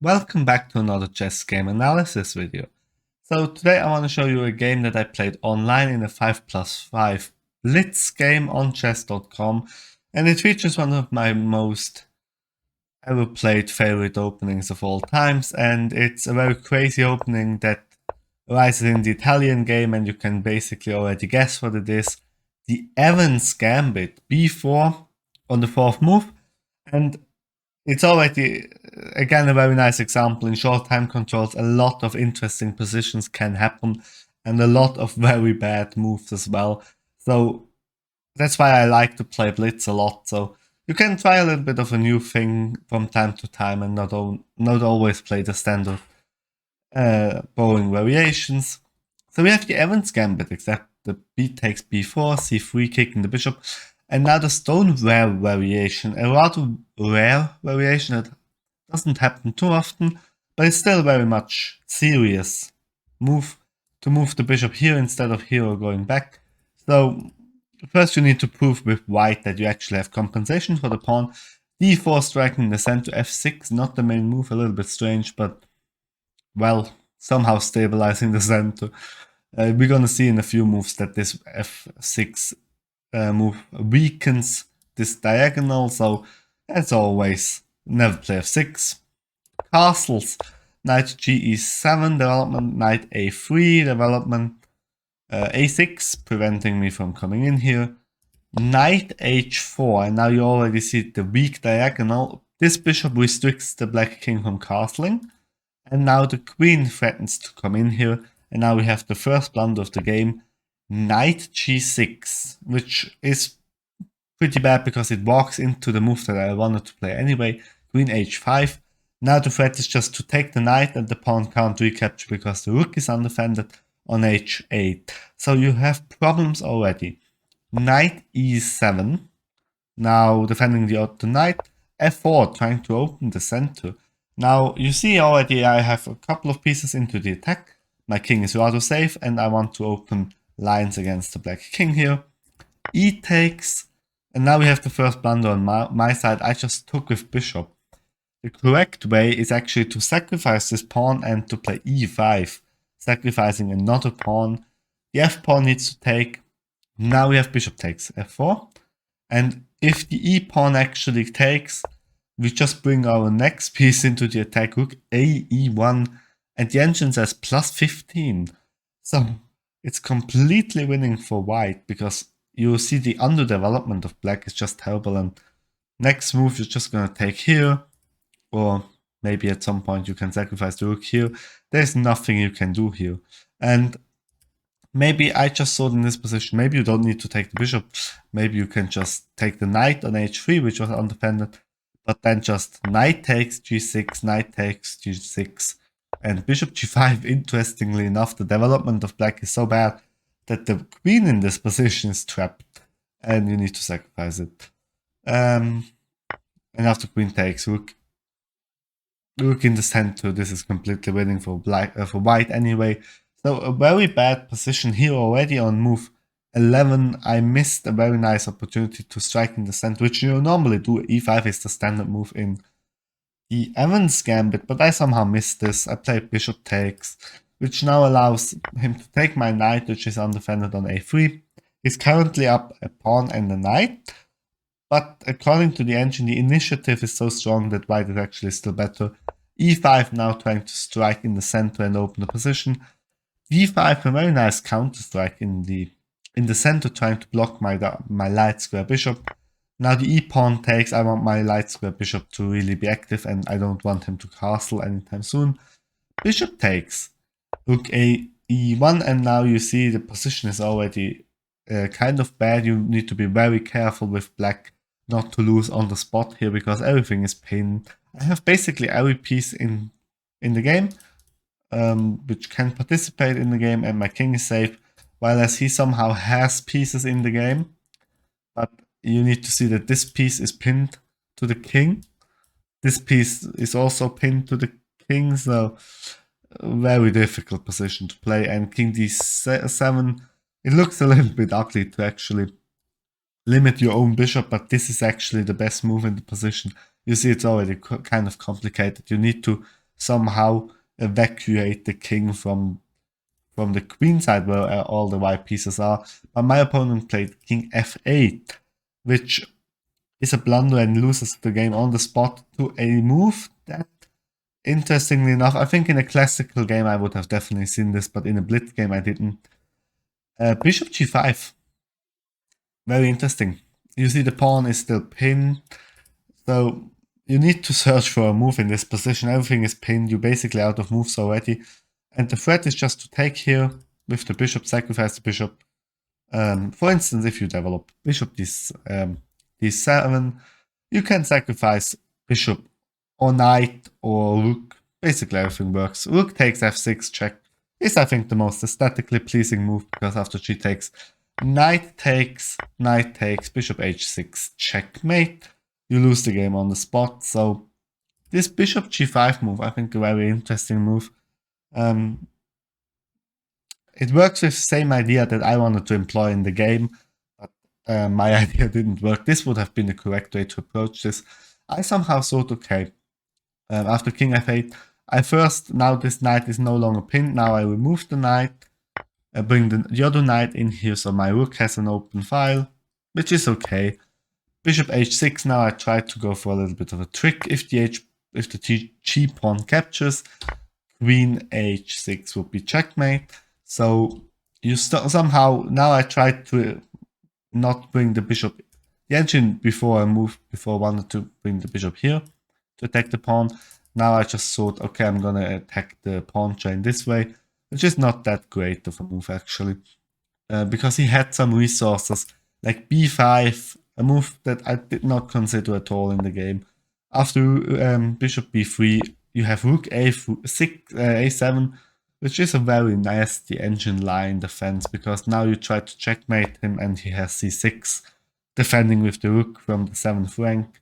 Welcome back to another chess game analysis video. So today I want to show you a game that I played online in a 5+5 Blitz game on chess.com, and it features one of my most ever played favorite openings of all times, and it's a very crazy opening that arises in the Italian game, and you can basically already guess what it is. The Evans Gambit, b4 on the fourth move, and it's already, again, a very nice example. In short time controls, a lot of interesting positions can happen and a lot of very bad moves as well. So that's why I like to play Blitz a lot. So you can try a little bit of a new thing from time to time and not always play the standard bowling variations. So we have the Evans Gambit, except the b takes b4, c3 kicking the bishop. And now the stone rare variation, a rather rare variation that doesn't happen too often, but it's still very much serious move to move the bishop here instead of here or going back. So first you need to prove with white that you actually have compensation for the pawn. d4 striking the center, f6, not the main move, a little bit strange, but well, somehow stabilizing the center. We're gonna see in a few moves that this f6 move weakens this diagonal, so as always, never play f6. Castles, knight ge7 development, knight a3 development, a6 preventing me from coming in here, knight h4, and now you already see the weak diagonal. This bishop restricts the black king from castling, and now the queen threatens to come in here, and now we have the first blunder of the game, knight g6, which is pretty bad because it walks into the move that I wanted to play anyway, queen h5. Now the threat is just to take the knight and the pawn can't recapture because the rook is undefended on h8. So you have problems already. Knight e7, now defending the knight, f4 trying to open the center. Now you see already I have a couple of pieces into the attack. My king is rather safe and I want to open lines against the black king here. E takes, and now we have the first blunder on my side. I just took with bishop. The correct way is actually to sacrifice this pawn and to play e5, sacrificing another pawn. The f pawn needs to take. Now we have bishop takes f4, and if the e pawn actually takes, we just bring our next piece into the attack, rook a e1, and the engine says plus 15. So it's completely winning for white because you see the underdevelopment of black is just terrible, and next move you're just gonna take here, or maybe at some point you can sacrifice the rook here. There's nothing you can do here. And maybe I just thought in this position, maybe you don't need to take the bishop. Maybe you can just take the knight on h3, which was undefended, but then just knight takes g6, knight takes g6, and bishop g5. Interestingly enough, the development of black is so bad that the queen in this position is trapped, and you need to sacrifice it. And after queen takes, rook in the center, this is completely winning for for white anyway. So a very bad position here already on move 11. I missed a very nice opportunity to strike in the center, which you normally do. e5 is the standard move in the Evans Gambit, but I somehow missed this. I played bishop takes, which now allows him to take my knight, which is undefended on a3. He's currently up a pawn and a knight, but according to the engine, the initiative is so strong that white is actually still better. e5 now trying to strike in the center and open the position. d5, a very nice counter strike in the center, trying to block my light square bishop. Now the e pawn takes. I want my light square bishop to really be active, and I don't want him to castle anytime soon. Bishop takes, rook a e1, and now you see the position is already kind of bad. You need to be very careful with black not to lose on the spot here because everything is pinned. I have basically every piece in the game which can participate in the game, and my king is safe, whereas he somehow has pieces in the game, but you need to see that this piece is pinned to the king. This piece is also pinned to the king, so very difficult position to play. And king d7, it looks a little bit ugly to actually limit your own bishop, but this is actually the best move in the position. You see it's already kind of complicated. You need to somehow evacuate the king from the queen side where all the white pieces are. But my opponent played king f8, which is a blunder and loses the game on the spot to a move that, interestingly enough, I think in a classical game I would have definitely seen this, but in a blitz game I didn't. Bishop g5. Very interesting. You see the pawn is still pinned, so you need to search for a move in this position. Everything is pinned, you're basically out of moves already. And the threat is just to take here with the bishop, sacrifice the bishop. For instance, if you develop bishop d7, you can sacrifice bishop or knight or rook. Basically everything works. Rook takes f6 check is, I think, the most aesthetically pleasing move, because after g takes, knight takes, bishop h6 checkmate. You lose the game on the spot. So this bishop g5 move, I think, a very interesting move. It works with the same idea that I wanted to employ in the game, but my idea didn't work. This would have been the correct way to approach this. I somehow thought, okay, after king f8, now this knight is no longer pinned. Now I remove the knight, bring the other knight in here, so my rook has an open file, which is okay. Bishop h6, now I tried to go for a little bit of a trick. If the g pawn captures, queen h6 would be checkmate. So you somehow, now I tried to not bring the bishop. The engine before I wanted to bring the bishop here to attack the pawn. Now I just thought, okay, I'm gonna attack the pawn chain this way, which is not that great of a move actually, because he had some resources like b5, a move that I did not consider at all in the game. After bishop b3, you have rook a7, which is a very nasty engine line defense, because now you try to checkmate him and he has c6, defending with the rook from the 7th rank.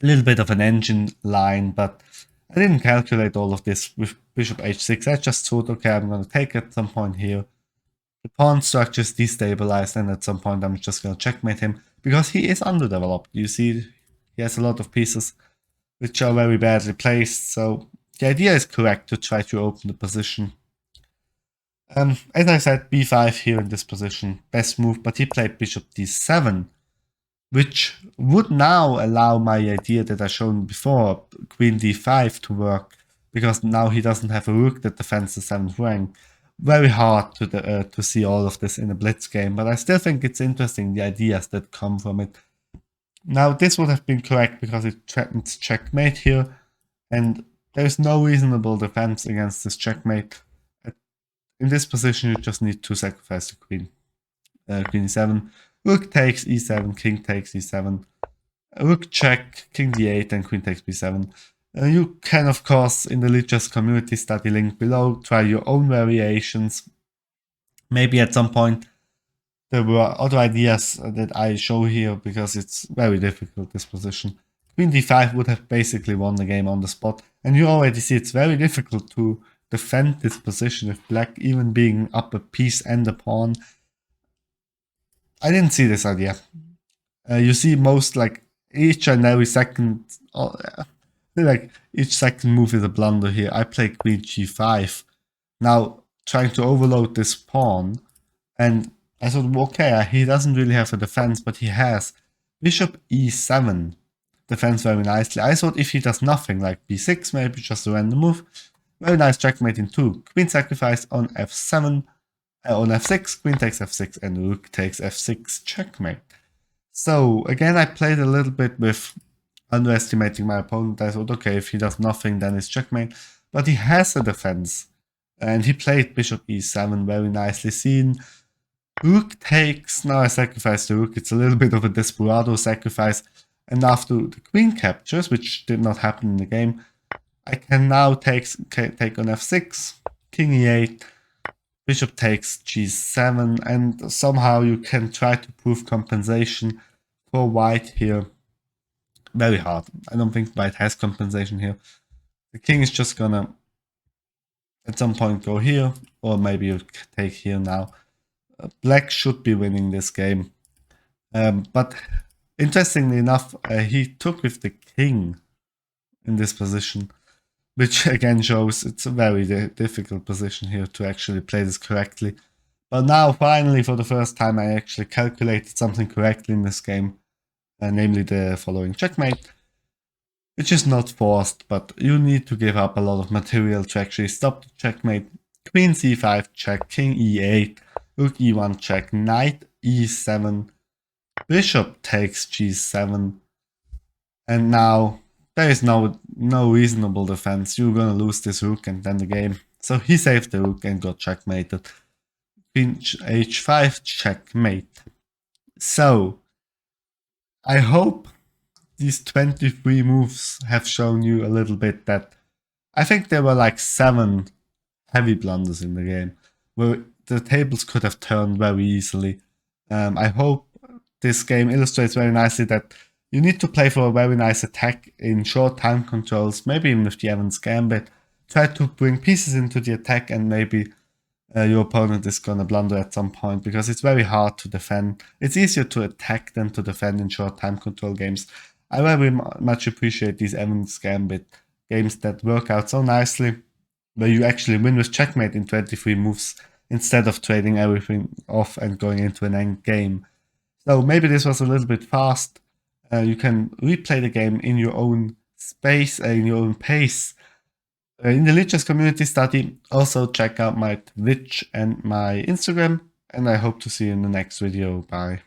A little bit of an engine line, but I didn't calculate all of this with bishop h6. I just thought, okay, I'm going to take at some point here. The pawn structure is destabilized, and at some point I'm just going to checkmate him, because he is underdeveloped. You see, he has a lot of pieces which are very badly placed, so the idea is correct to try to open the position. As I said, b5 here in this position, best move, but he played bishop d7, which would now allow my idea that I shown before, queen d5, to work, because now he doesn't have a rook that defends the 7th rank. Very hard to see all of this in a blitz game, but I still think it's interesting, the ideas that come from it. Now this would have been correct because it threatens checkmate here, and there's no reasonable defense against this checkmate. In this position you just need to sacrifice the queen. Queen e7, rook takes e7, king takes e7, rook check, king d8, and queen takes b7. You can, of course, in the Lichess community study link below, try your own variations. Maybe at some point there were other ideas that I show here, because it's very difficult, this position. Queen d5 would have basically won the game on the spot, and you already see it's very difficult to defend this position with black even being up a piece and a pawn. I didn't see this idea. You see most, like, each and every second, like each second move is a blunder here. I play queen g5, now trying to overload this pawn, and I thought, okay, he doesn't really have a defense, but he has bishop e7, defends very nicely. I thought if he does nothing, like b6, maybe just a random move, very nice checkmate in 2. Queen sacrifice on f7, on f6, queen takes f6, and rook takes f6, checkmate. So again, I played a little bit with underestimating my opponent. I thought, okay, if he does nothing, then it's checkmate. But he has a defense, and he played bishop e7, very nicely seen. Rook takes, now I sacrifice the rook. It's a little bit of a desperado sacrifice. And after the queen captures, which did not happen in the game, I can now take on f6, king e8, bishop takes g7, and somehow you can try to prove compensation for white here. Very hard. I don't think white has compensation here. The king is just gonna at some point go here, or maybe you take here now. Black should be winning this game. But interestingly enough, he took with the king in this position. which again shows it's a very difficult position here to actually play this correctly. But now, finally, for the first time, I actually calculated something correctly in this game, namely the following checkmate, which is not forced, but you need to give up a lot of material to actually stop the checkmate. Queen c5 check, king e8, rook e1 check, knight e7, bishop takes g7, and now there is no reasonable defense. You're gonna lose this rook and then the game. So he saved the rook and got checkmated. Queen h5 checkmate. So I hope these 23 moves have shown you a little bit that I think there were like 7 heavy blunders in the game where the tables could have turned very easily. I hope this game illustrates very nicely that you need to play for a very nice attack in short time controls, maybe even with the Evans Gambit. Try to bring pieces into the attack and maybe your opponent is gonna blunder at some point because it's very hard to defend. It's easier to attack than to defend in short time control games. I very much appreciate these Evans Gambit games that work out so nicely, where you actually win with checkmate in 23 moves instead of trading everything off and going into an end game. So maybe this was a little bit fast. You can replay the game in your own space, in your own pace. In the Lichess community study, also check out my Twitch and my Instagram, and I hope to see you in the next video. Bye.